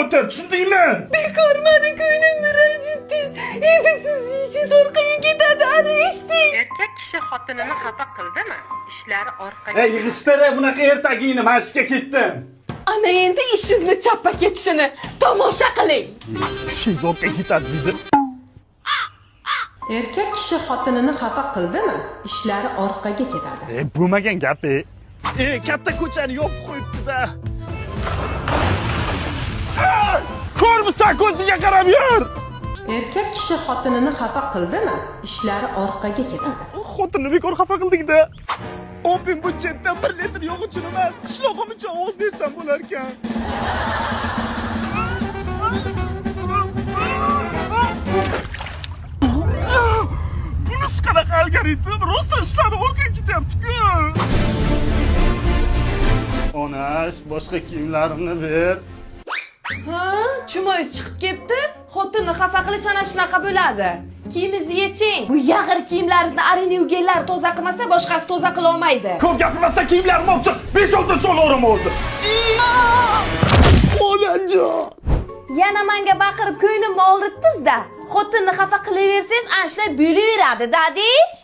o'tir, tushundingmi? Bekor meni ko'nglimni ranjitdingiz. Endi siz ishingiz orqaga ketadi, ana eshiting. Erkak kishi xotinini xafa qildimi? Ishlari orqaga. Ey, yig'ishtira bunaqa ertagingni, mashqqa ketdim. Ana endi ishingizni chappa ketishini tomosha qiling. Ishingiz orqaga ketadi dedi. Erkak kishi xotinini xafa qildimi? Ishlari orqaga ketadi. Bo'lmagan gap. Katta ko'chani yopib qo'yibdi-da. Ko'rmisan, ko'ziga qarab yur. Erkak kishi xotinini xafa qildimi? Ishlari orqaga ketadi. Xotinni bekor xafa qildik-da. Opim bu chetdan 1 litr yog' uchun emas, qishlog'im uchun ovoz bersam bo'lar ekan. Bunisi qanaqa algoritm? Rosa ishlari orqaga ketyapti-ku. Onash, boshqa kiyimlarimni ber. Ha, chumoyingiz chiqib ketdi. Xotinni xafa qilish ana shunaqa bo'ladi. Kiyimingizni yeching. Bu yag'ir kiyimlaringizni arinivgellar toza qilmasa, boshqasi toza qila olmaydi. Ko'p gapirmasdan kiyimlarim olib 5-6 so'laveraman hozir. Onajon. Yana menga baqirib ko'nglimni og'ritdingiz-da. Xotinni xafa qilaversangiz, ana shunday bo'laveradi, dadish.